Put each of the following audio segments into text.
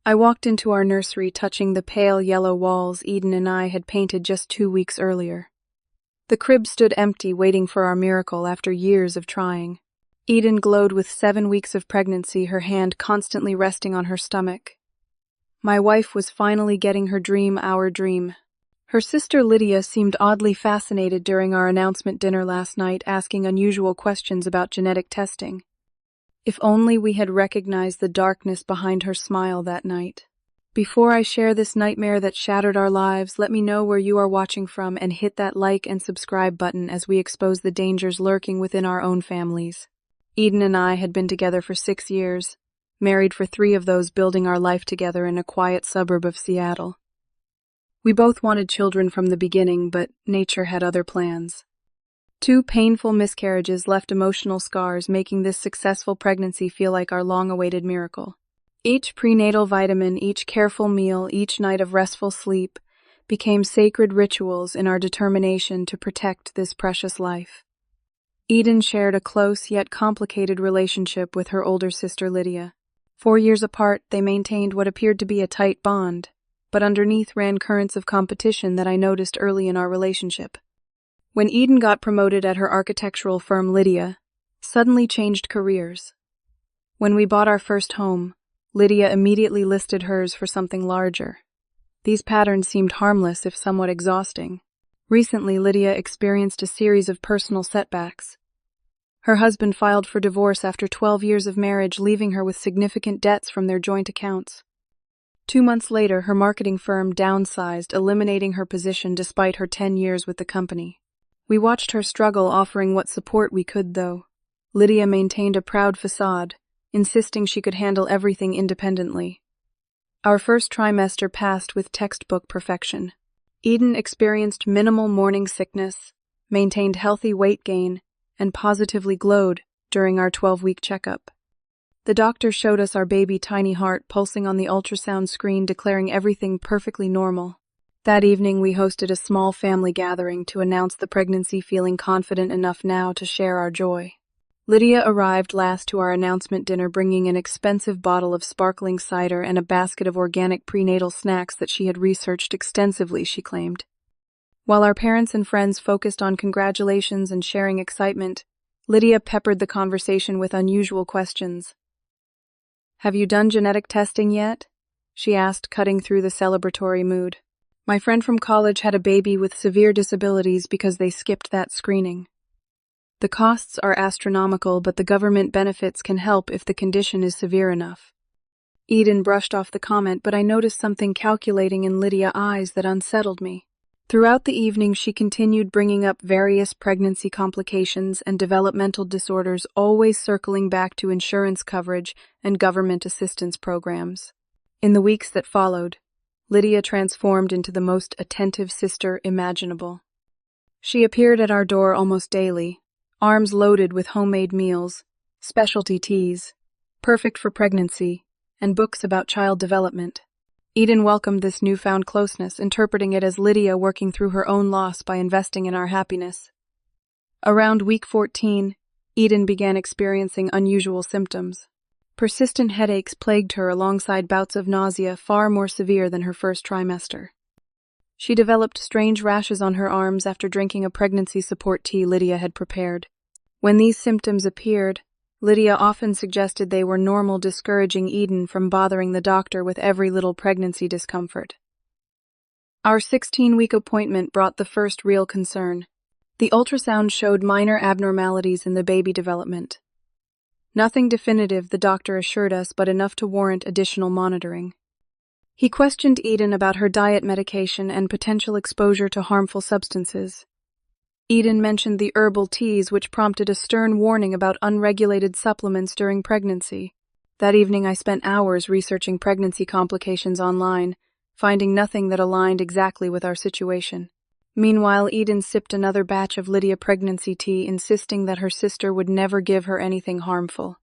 I walked into our nursery, touching the pale yellow walls Eden and I had painted just 2 weeks earlier. The crib stood empty, waiting for our miracle after years of trying. Eden glowed with 7 weeks of pregnancy, her hand constantly resting on her stomach. My wife was finally getting her dream, our dream. Her sister Lydia seemed oddly fascinated during our announcement dinner last night, asking unusual questions about genetic testing. If only we had recognized the darkness behind her smile that night. Before I share this nightmare that shattered our lives, let me know where you are watching from and hit that like and subscribe button as we expose the dangers lurking within our own families. Eden and I had been together for 6 years, married for 3 of those, building our life together in a quiet suburb of Seattle. We both wanted children from the beginning, but nature had other plans. 2 painful miscarriages left emotional scars, making this successful pregnancy feel like our long-awaited miracle. Each prenatal vitamin, each careful meal, each night of restful sleep became sacred rituals in our determination to protect this precious life. Eden shared a close yet complicated relationship with her older sister Lydia. 4 years apart, they maintained what appeared to be a tight bond, but underneath ran currents of competition that I noticed early in our relationship. When Eden got promoted at her architectural firm, Lydia suddenly changed careers. When we bought our first home, Lydia immediately listed hers for something larger. These patterns seemed harmless, if somewhat exhausting. Recently, Lydia experienced a series of personal setbacks. Her husband filed for divorce after 12 years of marriage, leaving her with significant debts from their joint accounts. 2 months later, her marketing firm downsized, eliminating her position despite her 10 years with the company. We watched her struggle, offering what support we could, though. Lydia maintained a proud facade, insisting she could handle everything independently. Our first trimester passed with textbook perfection. Eden experienced minimal morning sickness, maintained healthy weight gain, and positively glowed during our 12-week checkup. The doctor showed us our baby tiny heart pulsing on the ultrasound screen, declaring everything perfectly normal. That evening, we hosted a small family gathering to announce the pregnancy, feeling confident enough now to share our joy. Lydia arrived last to our announcement dinner, bringing an expensive bottle of sparkling cider and a basket of organic prenatal snacks that she had researched extensively, she claimed. While our parents and friends focused on congratulations and sharing excitement, Lydia peppered the conversation with unusual questions. "Have you done genetic testing yet?" she asked, cutting through the celebratory mood. "My friend from college had a baby with severe disabilities because they skipped that screening. The costs are astronomical, but the government benefits can help if the condition is severe enough." Eden brushed off the comment, but I noticed something calculating in Lydia's eyes that unsettled me. Throughout the evening, she continued bringing up various pregnancy complications and developmental disorders, always circling back to insurance coverage and government assistance programs. In the weeks that followed, Lydia transformed into the most attentive sister imaginable. She appeared at our door almost daily, arms loaded with homemade meals, specialty teas, perfect for pregnancy, and books about child development. Eden welcomed this newfound closeness, interpreting it as Lydia working through her own loss by investing in our happiness. Around week 14, Eden began experiencing unusual symptoms. Persistent headaches plagued her alongside bouts of nausea far more severe than her first trimester. She developed strange rashes on her arms after drinking a pregnancy support tea Lydia had prepared. When these symptoms appeared, Lydia often suggested they were normal, discouraging Eden from bothering the doctor with every little pregnancy discomfort. Our 16-week appointment brought the first real concern. The ultrasound showed minor abnormalities in the baby development. Nothing definitive, the doctor assured us, but enough to warrant additional monitoring. He questioned Eden about her diet, medication, and potential exposure to harmful substances. Eden mentioned the herbal teas, which prompted a stern warning about unregulated supplements during pregnancy. That evening, I spent hours researching pregnancy complications online, finding nothing that aligned exactly with our situation. Meanwhile, Eden sipped another batch of Lydia pregnancy tea, insisting that her sister would never give her anything harmful.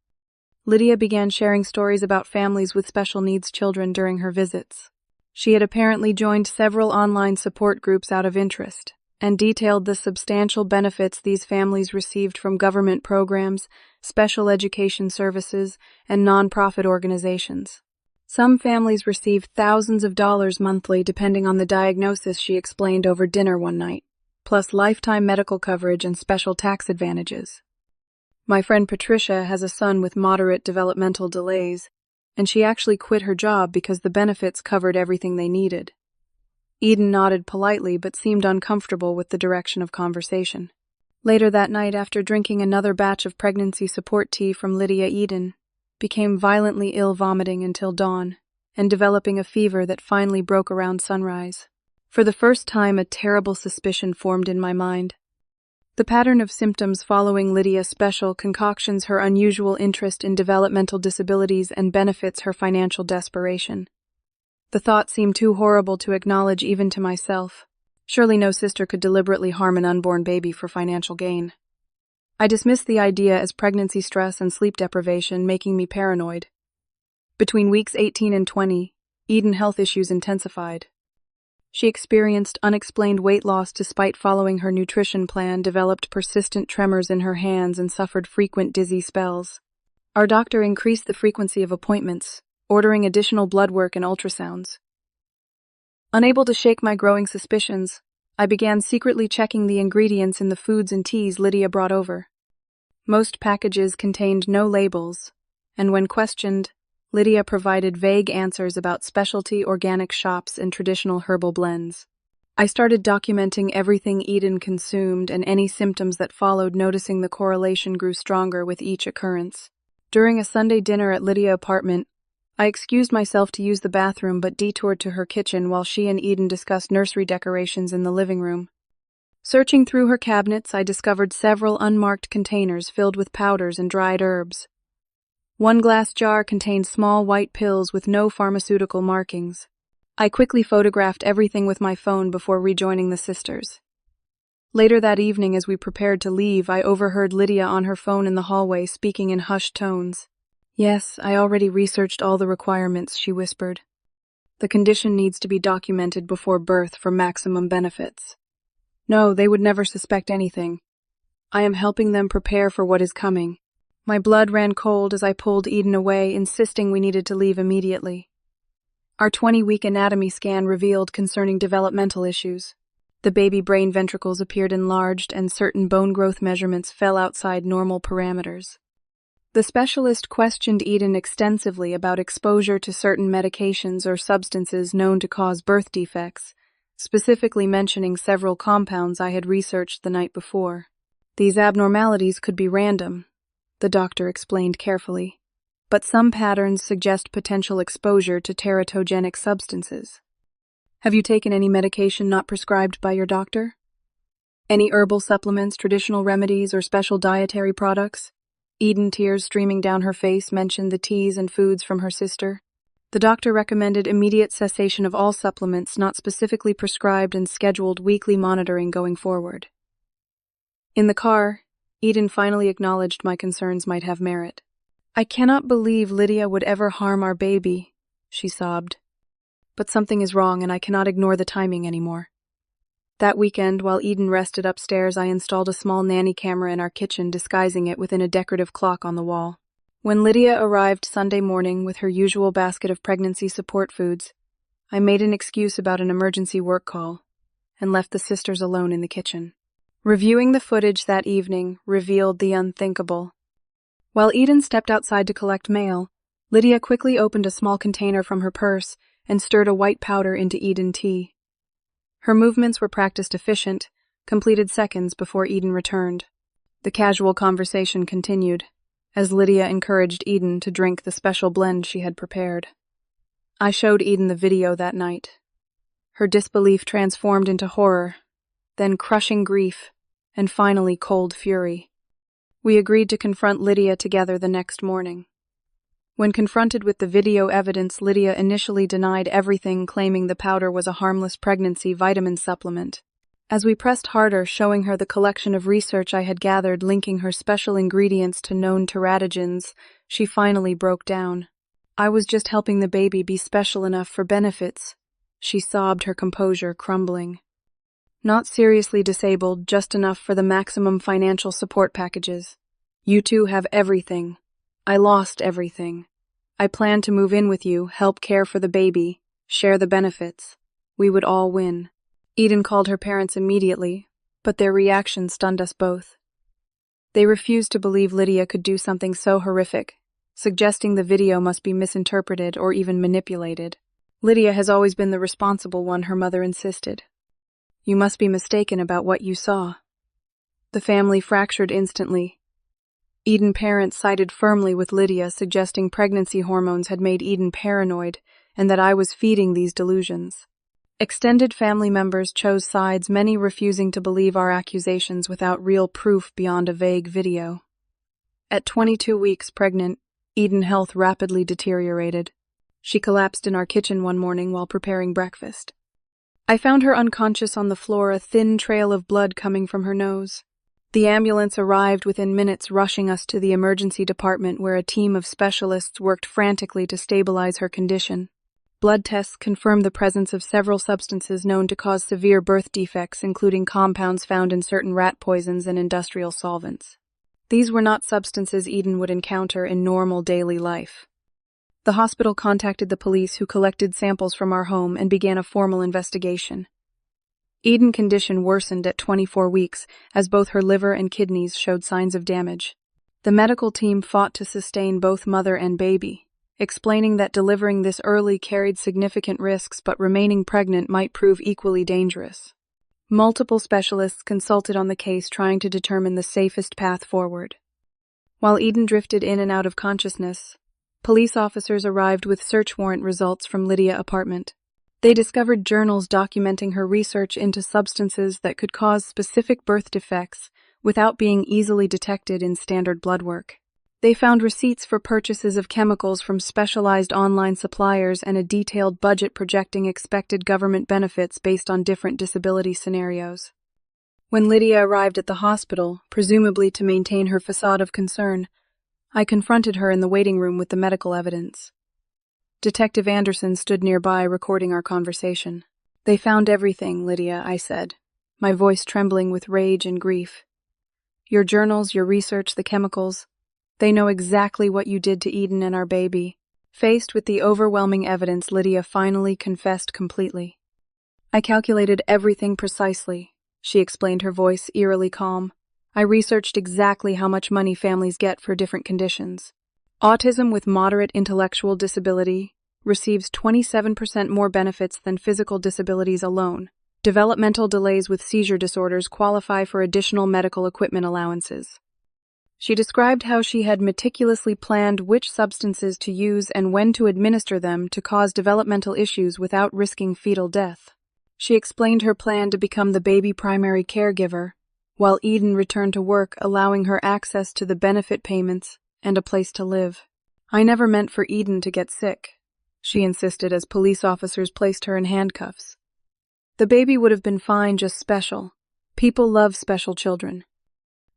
Lydia began sharing stories about families with special needs children during her visits. She had apparently joined several online support groups out of interest, and detailed the substantial benefits these families received from government programs, special education services, and nonprofit organizations. Some families receive thousands of dollars monthly depending on the diagnosis, she explained over dinner one night, plus lifetime medical coverage and special tax advantages. My friend Patricia has a son with moderate developmental delays, and she actually quit her job because the benefits covered everything they needed. Eden nodded politely but seemed uncomfortable with the direction of conversation. Later that night, after drinking another batch of pregnancy support tea from Lydia, Eden became violently ill, vomiting until dawn, and developing a fever that finally broke around sunrise. For the first time, a terrible suspicion formed in my mind. The pattern of symptoms following Lydia's special concoctions, her unusual interest in developmental disabilities, and benefits, her financial desperation. The thought seemed too horrible to acknowledge even to myself. Surely no sister could deliberately harm an unborn baby for financial gain. I dismissed the idea as pregnancy stress and sleep deprivation, making me paranoid. Between weeks 18 and 20, Eden's health issues intensified. She experienced unexplained weight loss despite following her nutrition plan, developed persistent tremors in her hands, and suffered frequent dizzy spells. Our doctor increased the frequency of appointments, ordering additional blood work and ultrasounds. Unable to shake my growing suspicions, I began secretly checking the ingredients in the foods and teas Lydia brought over. Most packages contained no labels, and when questioned, Lydia provided vague answers about specialty organic shops and traditional herbal blends. I started documenting everything Eden consumed and any symptoms that followed, noticing the correlation grew stronger with each occurrence. During a Sunday dinner at Lydia's apartment, I excused myself to use the bathroom but detoured to her kitchen while she and Eden discussed nursery decorations in the living room. Searching through her cabinets, I discovered several unmarked containers filled with powders and dried herbs. One glass jar contained small white pills with no pharmaceutical markings. I quickly photographed everything with my phone before rejoining the sisters. Later that evening, as we prepared to leave, I overheard Lydia on her phone in the hallway speaking in hushed tones. "Yes, I already researched all the requirements," she whispered. "The condition needs to be documented before birth for maximum benefits. No, they would never suspect anything. I am helping them prepare for what is coming." My blood ran cold as I pulled Eden away, insisting we needed to leave immediately. Our 20-week anatomy scan revealed concerning developmental issues. The baby brain ventricles appeared enlarged and certain bone growth measurements fell outside normal parameters. The specialist questioned Eden extensively about exposure to certain medications or substances known to cause birth defects, specifically mentioning several compounds I had researched the night before. "These abnormalities could be random," the doctor explained carefully, "but some patterns suggest potential exposure to teratogenic substances." "Have you taken any medication not prescribed by your doctor? Any herbal supplements, traditional remedies, or special dietary products?" Eden, tears streaming down her face, mentioned the teas and foods from her sister. The doctor recommended immediate cessation of all supplements not specifically prescribed and scheduled weekly monitoring going forward. In the car, Eden finally acknowledged my concerns might have merit. "I cannot believe Lydia would ever harm our baby," she sobbed. "But something is wrong and I cannot ignore the timing anymore." That weekend, while Eden rested upstairs, I installed a small nanny camera in our kitchen, disguising it within a decorative clock on the wall. When Lydia arrived Sunday morning with her usual basket of pregnancy support foods, I made an excuse about an emergency work call and left the sisters alone in the kitchen. Reviewing the footage that evening revealed the unthinkable. While Eden stepped outside to collect mail, Lydia quickly opened a small container from her purse and stirred a white powder into Eden tea. Her movements were practiced efficient, completed seconds before Eden returned. The casual conversation continued, as Lydia encouraged Eden to drink the special blend she had prepared. I showed Eden the video that night. Her disbelief transformed into horror, then crushing grief, and finally cold fury. We agreed to confront Lydia together the next morning. When confronted with the video evidence, Lydia initially denied everything, claiming the powder was a harmless pregnancy vitamin supplement. As we pressed harder, showing her the collection of research I had gathered linking her special ingredients to known teratogens, she finally broke down. "I was just helping the baby be special enough for benefits," she sobbed, her composure crumbling. "Not seriously disabled, just enough for the maximum financial support packages. You two have everything. I lost everything. I planned to move in with you, help care for the baby, share the benefits. We would all win. Eden called her parents immediately, but their reaction stunned us both. They refused to believe Lydia could do something so horrific, suggesting the video must be misinterpreted or even manipulated. Lydia has always been the responsible one, her mother insisted. You must be mistaken about what you saw. The family fractured instantly. Eden parents sided firmly with Lydia, suggesting pregnancy hormones had made Eden paranoid and that I was feeding these delusions. Extended family members chose sides, many refusing to believe our accusations without real proof beyond a vague video. At 22 weeks pregnant, Eden's health rapidly deteriorated. She collapsed in our kitchen one morning while preparing breakfast. I found her unconscious on the floor, a thin trail of blood coming from her nose. The ambulance arrived within minutes, rushing us to the emergency department where a team of specialists worked frantically to stabilize her condition. Blood tests confirmed the presence of several substances known to cause severe birth defects, including compounds found in certain rat poisons and industrial solvents. These were not substances Eden would encounter in normal daily life. The hospital contacted the police, who collected samples from our home and began a formal investigation. Eden's condition worsened at 24 weeks, as both her liver and kidneys showed signs of damage. The medical team fought to sustain both mother and baby, explaining that delivering this early carried significant risks, but remaining pregnant might prove equally dangerous. Multiple specialists consulted on the case, trying to determine the safest path forward. While Eden drifted in and out of consciousness, police officers arrived with search warrant results from Lydia's apartment. They discovered journals documenting her research into substances that could cause specific birth defects without being easily detected in standard blood work. They found receipts for purchases of chemicals from specialized online suppliers and a detailed budget projecting expected government benefits based on different disability scenarios. When Lydia arrived at the hospital, presumably to maintain her facade of concern, I confronted her in the waiting room with the medical evidence. Detective Anderson stood nearby, recording our conversation. They found everything, Lydia, I said, my voice trembling with rage and grief. Your journals, your research, the chemicals. They know exactly what you did to Eden and our baby. Faced with the overwhelming evidence, Lydia finally confessed completely. I calculated everything precisely, she explained, her voice eerily calm. I researched exactly how much money families get for different conditions. Autism with moderate intellectual disability receives 27% more benefits than physical disabilities alone. Developmental delays with seizure disorders qualify for additional medical equipment allowances. She described how she had meticulously planned which substances to use and when to administer them to cause developmental issues without risking fetal death. She explained her plan to become the baby primary caregiver, while Eden returned to work, allowing her access to the benefit payments and a place to live. I never meant for Eden to get sick, she insisted as police officers placed her in handcuffs. The baby would have been fine, just special. People love special children.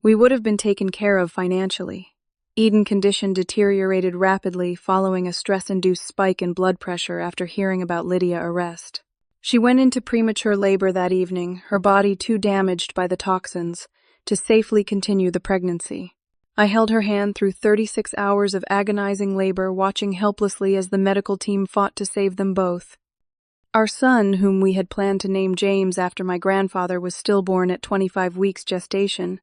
We would have been taken care of financially. Eden's condition deteriorated rapidly following a stress-induced spike in blood pressure after hearing about Lydia's arrest. She went into premature labor that evening, her body too damaged by the toxins to safely continue the pregnancy. I held her hand through 36 hours of agonizing labor, watching helplessly as the medical team fought to save them both. Our son, whom we had planned to name James after my grandfather, was stillborn at 25 weeks gestation.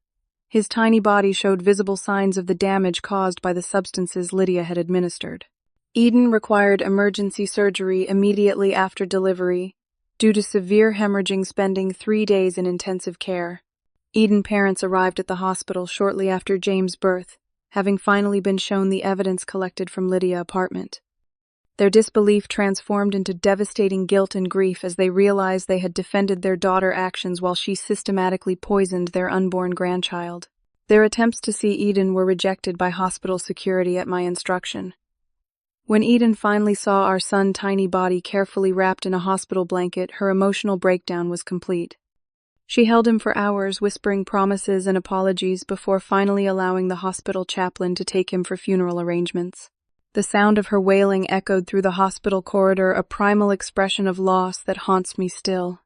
His tiny body showed visible signs of the damage caused by the substances Lydia had administered. Eden required emergency surgery immediately after delivery, due to severe hemorrhaging, spending 3 days in intensive care. Eden's parents arrived at the hospital shortly after James' birth, having finally been shown the evidence collected from Lydia's apartment. Their disbelief transformed into devastating guilt and grief as they realized they had defended their daughter's actions while she systematically poisoned their unborn grandchild. Their attempts to see Eden were rejected by hospital security at my instruction. When Eden finally saw our son's tiny body carefully wrapped in a hospital blanket, her emotional breakdown was complete. She held him for hours, whispering promises and apologies before finally allowing the hospital chaplain to take him for funeral arrangements. The sound of her wailing echoed through the hospital corridor, a primal expression of loss that haunts me still.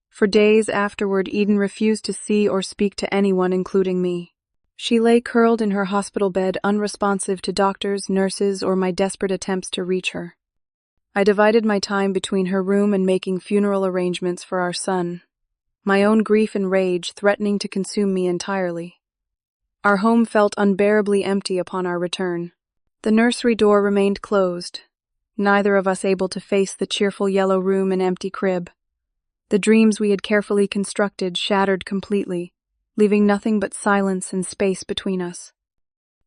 For days afterward, Eden refused to see or speak to anyone, including me. She lay curled in her hospital bed, unresponsive to doctors, nurses, or my desperate attempts to reach her. I divided my time between her room and making funeral arrangements for our son, my own grief and rage threatening to consume me entirely. Our home felt unbearably empty upon our return. The nursery door remained closed, neither of us able to face the cheerful yellow room and empty crib. The dreams we had carefully constructed shattered completely, leaving nothing but silence and space between us.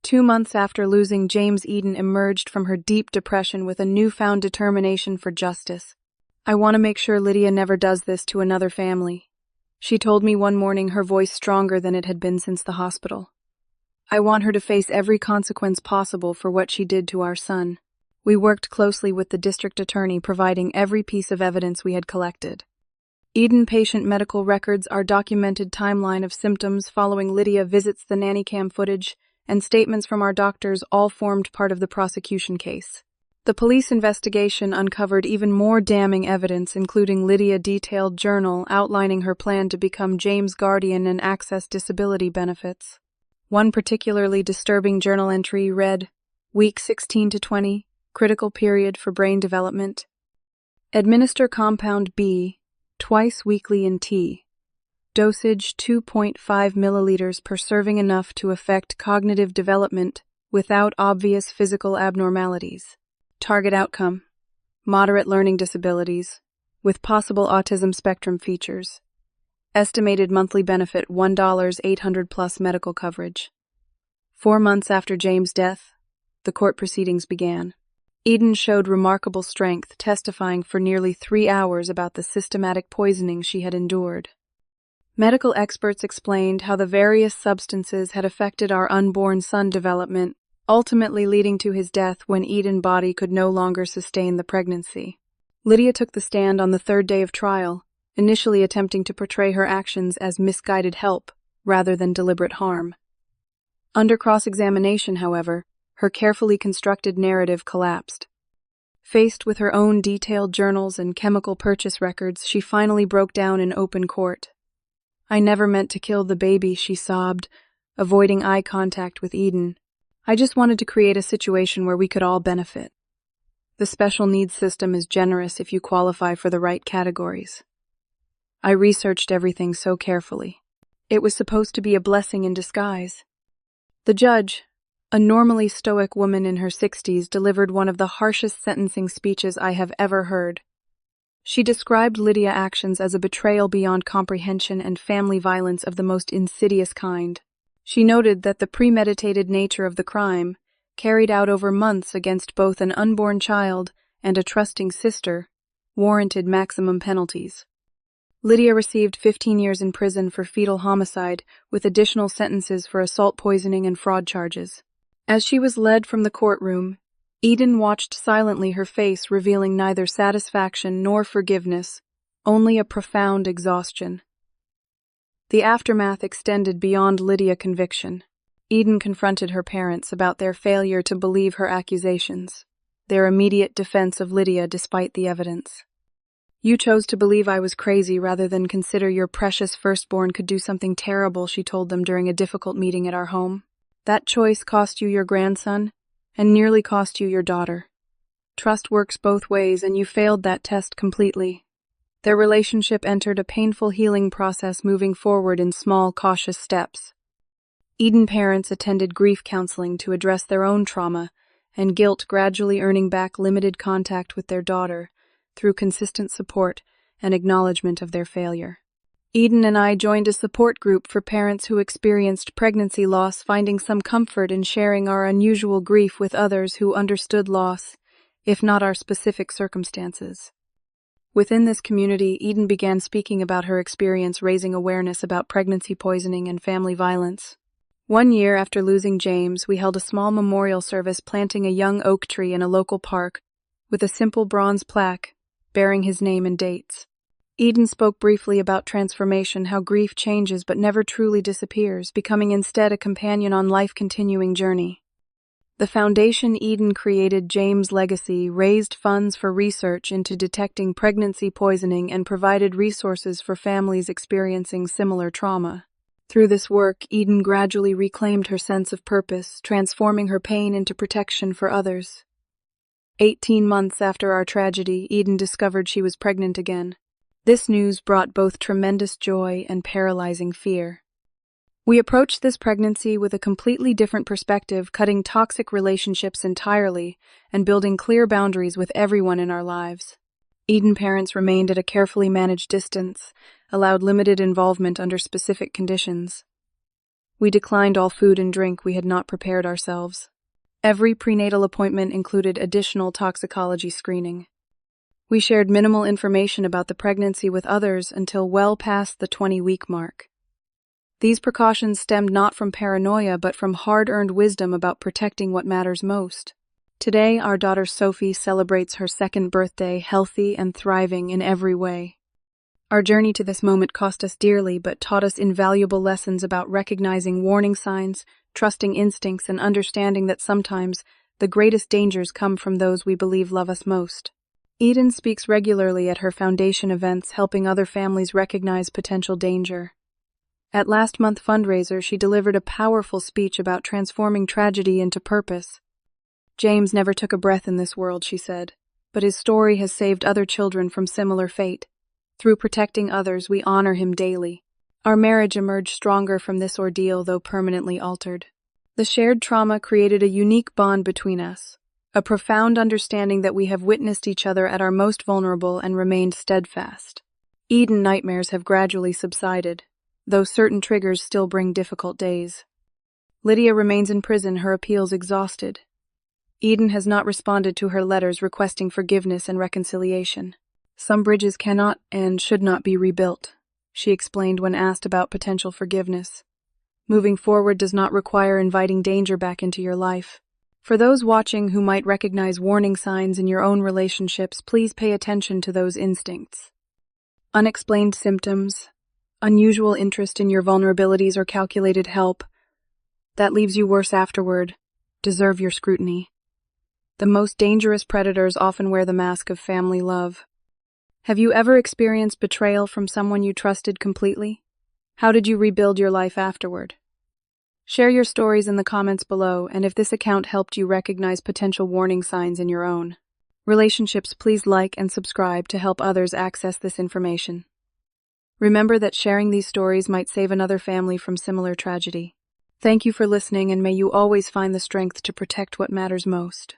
2 months after losing James, Eden emerged from her deep depression with a newfound determination for justice. "I want to make sure Lydia never does this to another family," she told me one morning, her voice stronger than it had been since the hospital. "I want her to face every consequence possible for what she did to our son." We worked closely with the district attorney, providing every piece of evidence we had collected. Eden patient medical records, our documented timeline of symptoms following Lydia visits, the nanny cam footage, and statements from our doctors all formed part of the prosecution case. The police investigation uncovered even more damning evidence, including Lydia's detailed journal outlining her plan to become James' guardian and access disability benefits. One particularly disturbing journal entry read, "Week 16 to 20, critical period for brain development. Administer compound B, twice weekly in tea. Dosage 2.5 milliliters per serving, enough to affect cognitive development without obvious physical abnormalities. Target outcome: moderate learning disabilities, with possible autism spectrum features. Estimated monthly benefit $1 800 plus medical coverage." 4 months after James' death, the court proceedings began. Eden showed remarkable strength, testifying for nearly 3 hours about the systematic poisoning she had endured. Medical experts explained how the various substances had affected our unborn son development, ultimately leading to his death when Eden's body could no longer sustain the pregnancy. Lydia took the stand on the 3rd day of trial, initially attempting to portray her actions as misguided help rather than deliberate harm. Under cross-examination, however, her carefully constructed narrative collapsed. Faced with her own detailed journals and chemical purchase records, she finally broke down in open court. "I never meant to kill the baby," she sobbed, avoiding eye contact with Eden. "I just wanted to create a situation where we could all benefit. The special needs system is generous if you qualify for the right categories. I researched everything so carefully. It was supposed to be a blessing in disguise." The judge, a normally stoic woman in her 60s, delivered one of the harshest sentencing speeches I have ever heard. She described Lydia's actions as a betrayal beyond comprehension and family violence of the most insidious kind. She noted that the premeditated nature of the crime, carried out over months against both an unborn child and a trusting sister, warranted maximum penalties. Lydia received 15 years in prison for fetal homicide, with additional sentences for assault, poisoning, and fraud charges. As she was led from the courtroom, Eden watched silently, her face revealing neither satisfaction nor forgiveness, only a profound exhaustion. The aftermath extended beyond Lydia's conviction. Eden confronted her parents about their failure to believe her accusations, their immediate defense of Lydia despite the evidence. "You chose to believe I was crazy rather than consider your precious firstborn could do something terrible," she told them during a difficult meeting at our home. "That choice cost you your grandson and nearly cost you your daughter. Trust works both ways, and you failed that test completely." Their relationship entered a painful healing process, moving forward in small, cautious steps. Eden parents attended grief counseling to address their own trauma and guilt, gradually earning back limited contact with their daughter through consistent support and acknowledgement of their failure. Eden and I joined a support group for parents who experienced pregnancy loss, finding some comfort in sharing our unusual grief with others who understood loss, if not our specific circumstances. Within this community, Eden began speaking about her experience, raising awareness about pregnancy poisoning and family violence. 1 year after losing James, we held a small memorial service, planting a young oak tree in a local park with a simple bronze plaque bearing his name and dates. Eden spoke briefly about transformation, how grief changes but never truly disappears, becoming instead a companion on life's continuing journey. The foundation Eden created, James' Legacy, raised funds for research into detecting pregnancy poisoning and provided resources for families experiencing similar trauma. Through this work, Eden gradually reclaimed her sense of purpose, transforming her pain into protection for others. 18 months after our tragedy, Eden discovered she was pregnant again. This news brought both tremendous joy and paralyzing fear. We approached this pregnancy with a completely different perspective, cutting toxic relationships entirely and building clear boundaries with everyone in our lives. Eden parents remained at a carefully managed distance, allowed limited involvement under specific conditions. We declined all food and drink we had not prepared ourselves. Every prenatal appointment included additional toxicology screening. We shared minimal information about the pregnancy with others until well past the 20-week mark. These precautions stemmed not from paranoia but from hard-earned wisdom about protecting what matters most. Today, our daughter Sophie celebrates her second birthday, healthy and thriving in every way. Our journey to this moment cost us dearly but taught us invaluable lessons about recognizing warning signs, trusting instincts, and understanding that sometimes the greatest dangers come from those we believe love us most. Eden speaks regularly at her foundation events, helping other families recognize potential danger. At last month's fundraiser, she delivered a powerful speech about transforming tragedy into purpose. James never took a breath in this world, she said, but his story has saved other children from similar fate. Through protecting others, we honor him daily. Our marriage emerged stronger from this ordeal, though permanently altered. The shared trauma created a unique bond between us, a profound understanding that we have witnessed each other at our most vulnerable and remained steadfast. Eden nightmares have gradually subsided, though certain triggers still bring difficult days. Lydia remains in prison, her appeals exhausted. Eden has not responded to her letters requesting forgiveness and reconciliation. Some bridges cannot and should not be rebuilt, she explained when asked about potential forgiveness. Moving forward does not require inviting danger back into your life. For those watching who might recognize warning signs in your own relationships, please pay attention to those instincts. Unexplained symptoms, unusual interest in your vulnerabilities, or calculated help that leaves you worse afterward deserve your scrutiny. The most dangerous predators often wear the mask of family love. Have you ever experienced betrayal from someone you trusted completely? How did you rebuild your life afterward? Share your stories in the comments below, and if this account helped you recognize potential warning signs in your own relationships, please like and subscribe to help others access this information. Remember that sharing these stories might save another family from similar tragedy. Thank you for listening, and may you always find the strength to protect what matters most.